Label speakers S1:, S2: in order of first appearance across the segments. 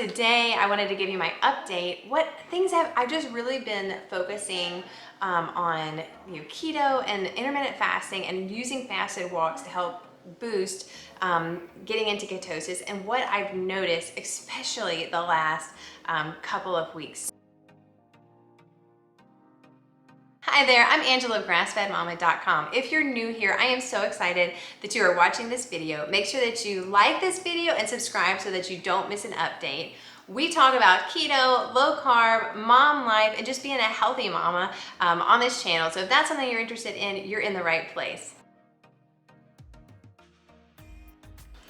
S1: today I wanted to give you my update. What things I've just really been focusing on, keto and intermittent fasting and using fasted walks to help boost getting into ketosis, and what I've noticed, especially the last couple of weeks. Hi there, I'm Angela of GrassfedMama.com. If you're new here, I am so excited that you are watching this video. Make sure that you like this video and subscribe so that you don't miss an update. We talk about keto, low carb, mom life, and just being a healthy mama on this channel. So if that's something you're interested in, you're in the right place.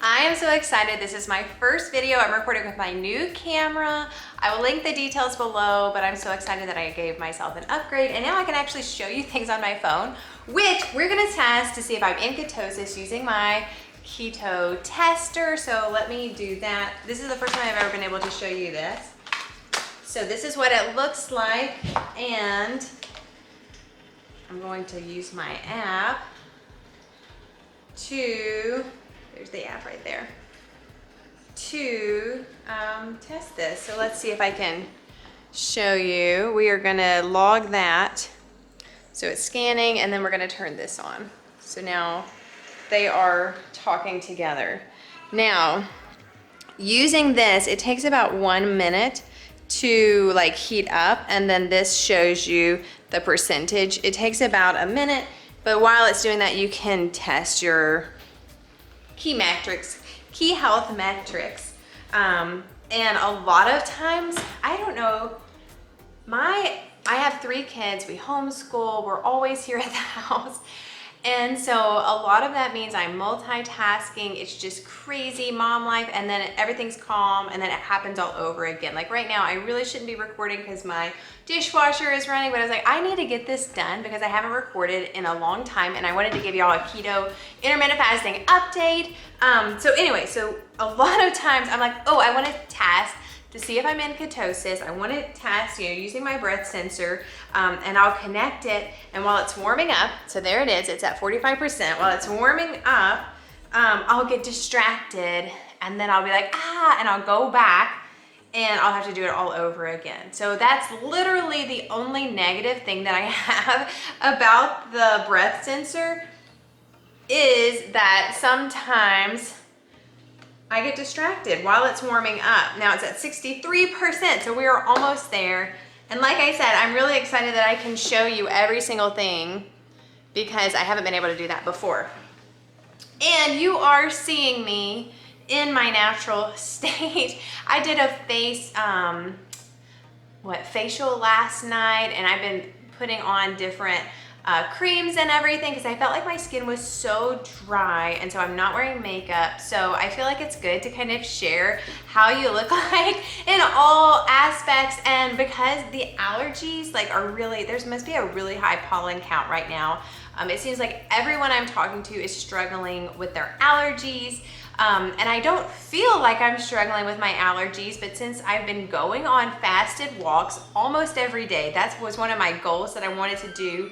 S1: I am so excited. This is my first video. I'm recording with my new camera. I will link the details below, but I'm so excited that I gave myself an upgrade, and now I can actually show you things on my phone, which we're gonna test to see if I'm in ketosis using my keto tester. So let me do that. This is the first time I've ever been able to show you this. So this is what it looks like, and I'm going to use my app to, there's the app right there, to test this. So let's see if I can show you. We are gonna log that. So it's scanning, and then we're gonna turn this on. So now they are talking together. Now, using this, it takes about 1 minute to like heat up, and then this shows you the percentage. It takes about a minute, but while it's doing that, you can test your key health metrics. And a lot of times, I don't know, I have 3 kids, we homeschool, we're always here at the house. And so a lot of that means I'm multitasking. It's just crazy mom life, and then everything's calm, and then it happens all over again. Like right now, I really shouldn't be recording because my dishwasher is running, but I was like, I need to get this done because I haven't recorded in a long time, and I wanted to give y'all a keto intermittent fasting update. So anyway, so a lot of times I'm like, oh, I want to test to see if I'm in ketosis. I want to test, using my breath sensor, and I'll connect it. And while it's warming up, so there it is, it's at 45%. While it's warming up, I'll get distracted, and then I'll be like, and I'll go back, and I'll have to do it all over again. So that's literally the only negative thing that I have about the breath sensor, is that sometimes I get distracted while it's warming up. Now it's at 63%, so we are almost there. And like I said, I'm really excited that I can show you every single thing because I haven't been able to do that before. And you are seeing me in my natural state. I did a facial last night, and I've been putting on different creams and everything because I felt like my skin was so dry, and so I'm not wearing makeup. So I feel like it's good to kind of share how you look like in all aspects. And because the allergies are really, there must be a really high pollen count right now. It seems like everyone I'm talking to is struggling with their allergies. And I don't feel like I'm struggling with my allergies, but since I've been going on fasted walks almost every day, that was one of my goals that I wanted to do.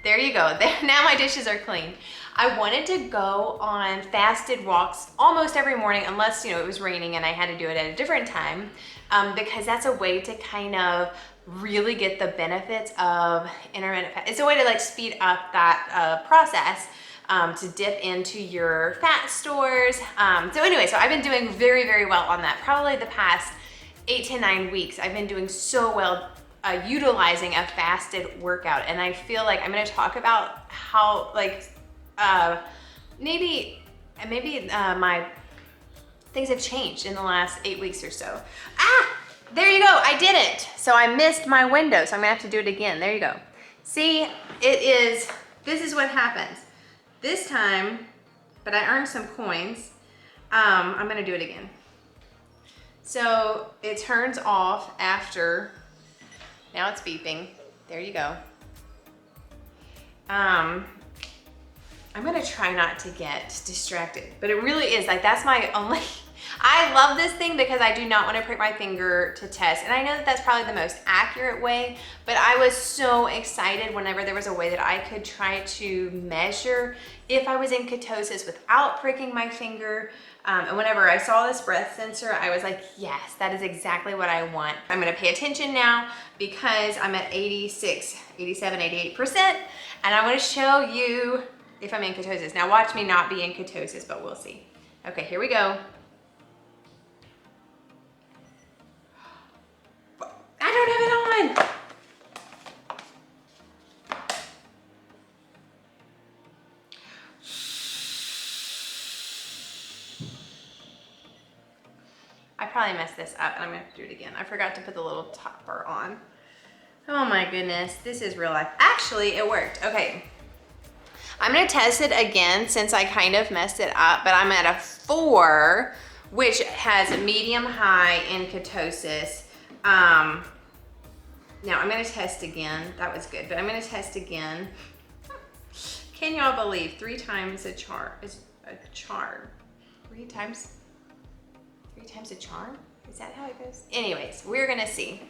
S1: There you go. Now my dishes are clean. I wanted to go on fasted walks almost every morning, unless it was raining and I had to do it at a different time, because that's a way to kind of really get the benefits of intermittent fasting. It's a way to speed up that process to dip into your fat stores. So anyway, so I've been doing very, very well on that. Probably the past 8 to 9 weeks, I've been doing so well utilizing a fasted workout. And I feel like I'm going to talk about how maybe my things have changed in the last 8 weeks or so. There you go. I did it. So I missed my window, so I'm gonna have to do it again. There you go. See, this is what happens this time, but I earned some coins. I'm gonna do it again. So it turns off after. Now it's beeping. There you go. I'm gonna try not to get distracted, but it really is that's my only, I love this thing because I do not want to prick my finger to test. And I know that that's probably the most accurate way, but I was so excited whenever there was a way that I could try to measure if I was in ketosis without pricking my finger. And whenever I saw this breath sensor, I was like, yes, that is exactly what I want. I'm gonna pay attention now because I'm at 86, 87, 88%. And I wanna show you if I'm in ketosis. Now watch me not be in ketosis, but we'll see. Okay, here we go. I don't have it on. I probably messed this up and I'm gonna have to do it again. I forgot to put the little topper on. Oh my goodness, this is real life. Actually, it worked. Okay. I'm gonna test it again since I kind of messed it up, but I'm at a 4, which has medium high in ketosis. Now I'm gonna test again. That was good, but I'm gonna test again. Can y'all believe 3 times a charm is a charm? 3 times a charm? Is that how it goes? Anyways, we're gonna see.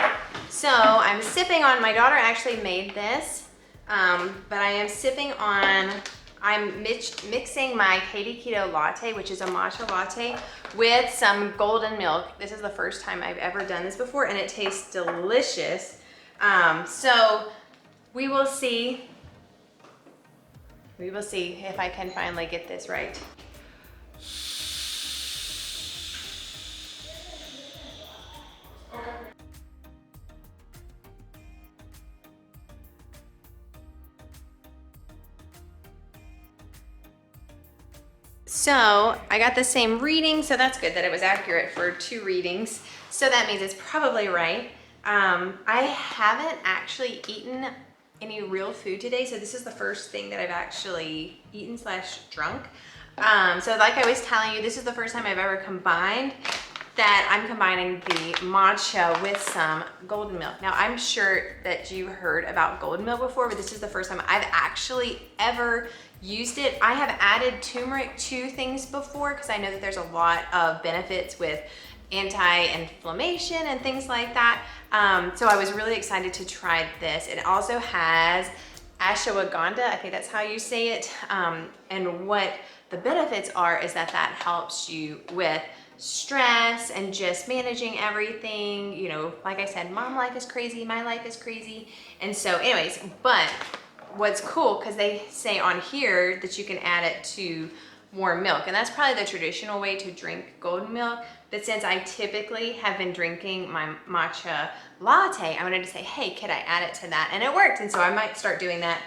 S1: So I'm sipping on, my daughter actually made this, but I am sipping on, I'm mixing my Katie Keto latte, which is a matcha latte, with some golden milk. This is the first time I've ever done this before, and it tastes delicious. So we will see if I can finally get this right. So I got the same reading, so that's good that it was accurate for 2 readings. So that means it's probably right. I haven't actually eaten any real food today, so this is the first thing that I've actually eaten / drunk. So like I was telling you, this is the first time I've ever combined that. I'm combining the matcha with some golden milk. Now I'm sure that you heard about golden milk before, but this is the first time I've actually ever used it. I have added turmeric to things before because I know that there's a lot of benefits with anti-inflammation and things like that. So I was really excited to try this. It also has ashwagandha, I think that's how you say it. And what the benefits are is that that helps you with stress and just managing everything. You know, like I said, mom life is crazy, my life is crazy. And so anyways, but what's cool, because they say on here that you can add it to warm milk, and that's probably the traditional way to drink golden milk. But since I typically have been drinking my matcha latte, I wanted to say, hey, could I add it to that? And it worked, and so I might start doing that,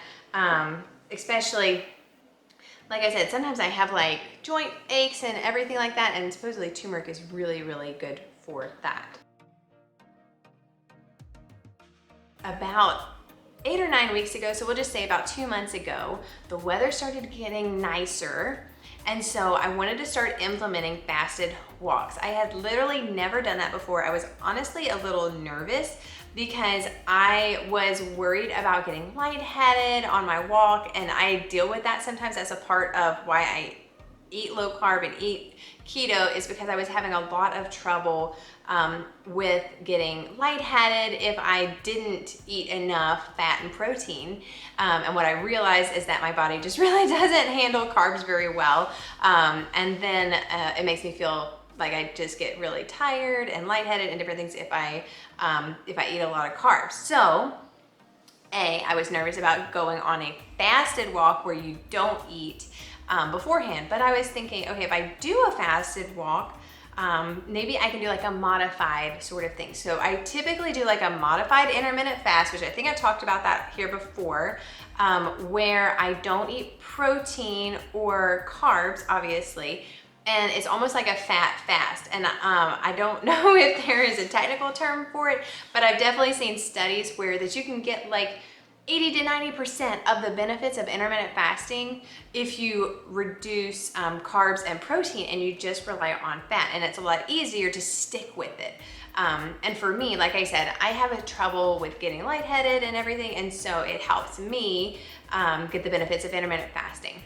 S1: especially, like I said, sometimes I have like joint aches and everything like that, and supposedly turmeric is really, really good for that. About 8 or 9 weeks ago, so we'll just say about 2 months ago, the weather started getting nicer. And so I wanted to start implementing fasted walks. I had literally never done that before. I was honestly a little nervous because I was worried about getting lightheaded on my walk, and I deal with that sometimes as a part of why I eat low carb and eat keto, is because I was having a lot of trouble with getting lightheaded if I didn't eat enough fat and protein. And what I realized is that my body just really doesn't handle carbs very well. And then it makes me feel like I just get really tired and lightheaded and different things if I eat a lot of carbs. So I was nervous about going on a fasted walk where you don't eat beforehand, but I was thinking, okay, if I do a fasted walk, maybe I can do like a modified sort of thing. So I typically do like a modified intermittent fast, which I think I've talked about that here before, where I don't eat protein or carbs, obviously, and it's almost like a fat fast. And I don't know if there is a technical term for it, but I've definitely seen studies where that you can get like 80 to 90% of the benefits of intermittent fasting if you reduce carbs and protein and you just rely on fat, and it's a lot easier to stick with it. And for me, like I said, I have a trouble with getting lightheaded and everything, and so it helps me get the benefits of intermittent fasting.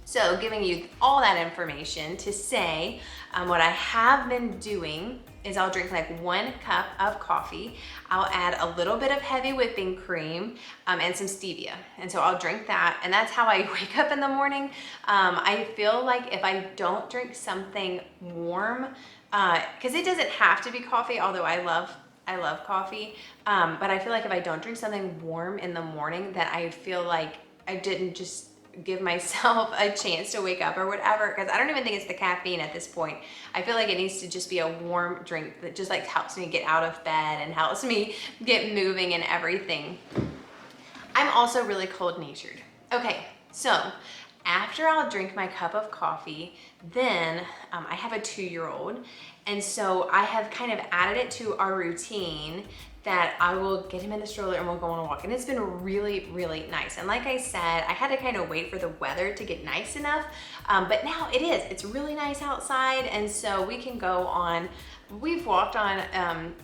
S1: So giving you all that information to say what I have been doing is I'll drink like 1 cup of coffee. I'll add a little bit of heavy whipping cream and some stevia. And so I'll drink that, and that's how I wake up in the morning. I feel like if I don't drink something warm, because it doesn't have to be coffee, although I love coffee, but I feel like if I don't drink something warm in the morning, that I feel like I didn't just give myself a chance to wake up or whatever, because I don't even think it's the caffeine at this point. I feel like it needs to just be a warm drink that just like helps me get out of bed and helps me get moving and everything. I'm also really cold natured. Okay, so after I'll drink my cup of coffee, then I have a 2-year-old, and so I have kind of added it to our routine that I will get him in the stroller and we'll go on a walk. And it's been really, really nice. And like I said, I had to kind of wait for the weather to get nice enough, but now it is. It's really nice outside, and so we can go on. We've walked on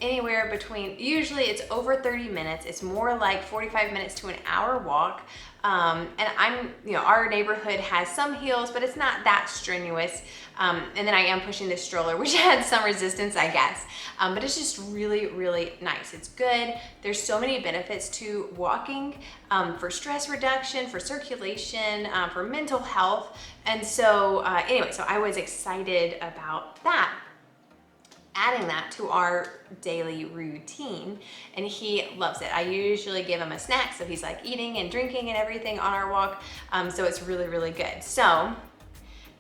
S1: anywhere between, usually it's over 30 minutes. It's more like 45 minutes to an hour walk. And our neighborhood has some hills, but it's not that strenuous. And then I am pushing this stroller, which had some resistance, I guess. But it's just really, really nice. It's good. There's so many benefits to walking, for stress reduction, for circulation, for mental health. And so anyway, so I was excited about that. Adding that to our daily routine, and he loves it. I usually give him a snack, so he's like eating and drinking and everything on our walk, so it's really, really good. So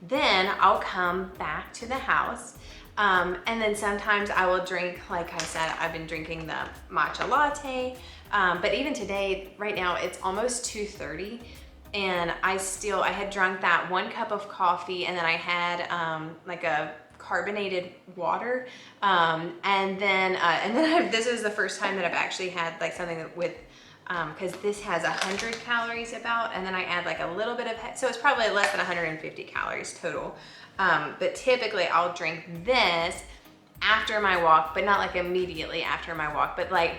S1: then I'll come back to the house, and then sometimes I will drink, like I said, I've been drinking the matcha latte, but even today, right now, it's almost 2:30, and I had drunk that 1 cup of coffee, and then I had like a carbonated water, and then this is the first time that I've actually had like something with, because this has 100 calories about, and then I add like a little bit of, so it's probably less than 150 calories total. But typically I'll drink this after my walk, but not like immediately after my walk. But like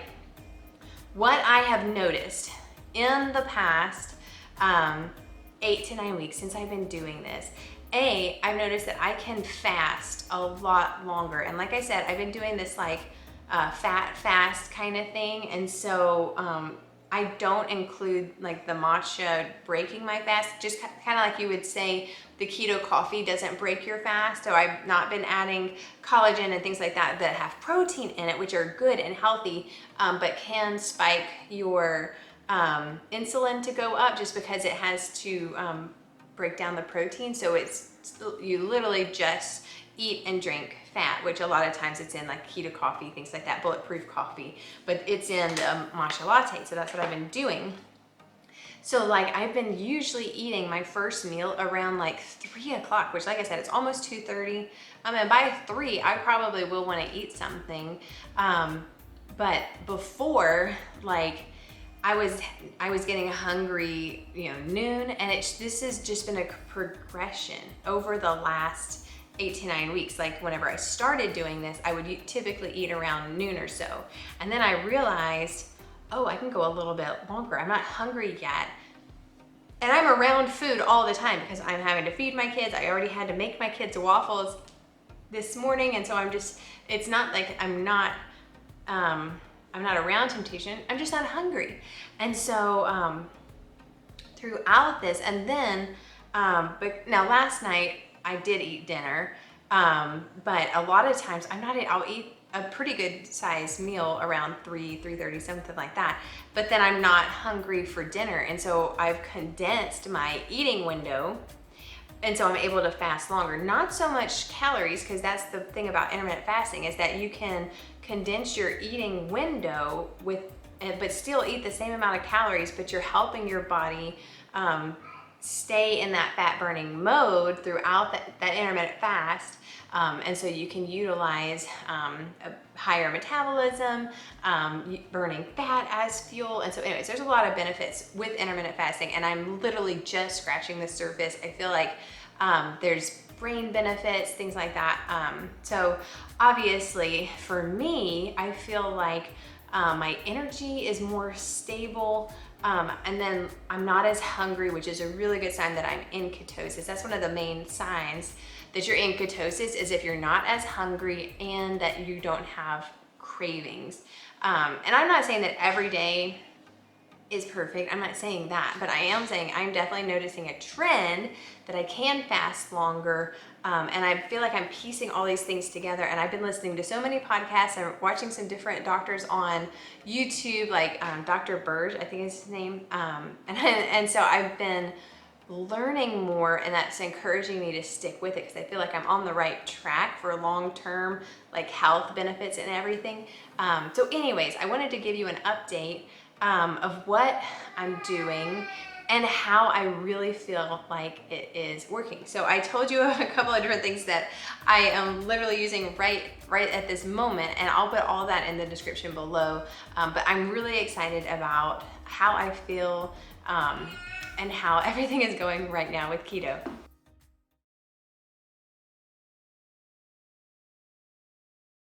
S1: what I have noticed in the past 8 to 9 weeks since I've been doing this, I've noticed that I can fast a lot longer. And like I said, I've been doing this like fat fast kind of thing. And so I don't include like the matcha breaking my fast, just kind of like you would say the keto coffee doesn't break your fast. So I've not been adding collagen and things like that that have protein in it, which are good and healthy, but can spike your insulin to go up just because it has to break down the protein. So you literally just eat and drink fat, which a lot of times it's in like keto coffee, things like that, bulletproof coffee, but it's in the matcha latte. So that's what I've been doing. So like I've been usually eating my first meal around like 3 o'clock, which like I said, it's almost 2:30. And by 3, I probably will want to eat something. But before, like, I was getting hungry, noon, and this has just been a progression over the last 8 to 9 weeks. Like whenever I started doing this, I would typically eat around noon or so. And then I realized, oh, I can go a little bit longer. I'm not hungry yet. And I'm around food all the time because I'm having to feed my kids. I already had to make my kids waffles this morning. And so it's not like I'm not around temptation, I'm just not hungry. And so throughout this, and then, but now last night I did eat dinner, but a lot of times I'll eat a pretty good sized meal around 3:30, something like that, but then I'm not hungry for dinner. And so I've condensed my eating window, and so I'm able to fast longer. Not so much calories, because that's the thing about intermittent fasting, is that you can condense your eating window but still eat the same amount of calories, but you're helping your body stay in that fat burning mode throughout that intermittent fast. And so you can utilize a higher metabolism, burning fat as fuel. And so anyways, there's a lot of benefits with intermittent fasting, and I'm literally just scratching the surface. I feel like there's brain benefits, things like that. So obviously for me, I feel like my energy is more stable, and then I'm not as hungry, which is a really good sign that I'm in ketosis. That's one of the main signs that you're in ketosis is if you're not as hungry and that you don't have cravings. And I'm not saying that every day is perfect. I'm not saying that, but I am saying I'm definitely noticing a trend that I can fast longer. And I feel like I'm piecing all these things together. And I've been listening to so many podcasts and watching some different doctors on YouTube, like Dr. Burge, I think is his name. And so I've been learning more, and that's encouraging me to stick with it because I feel like I'm on the right track for long-term like health benefits and everything. So anyways, I wanted to give you an update of what I'm doing and how I really feel like it is working. So I told you a couple of different things that I am literally using right at this moment, and I'll put all that in the description below. But I'm really excited about how I feel and how everything is going right now with keto.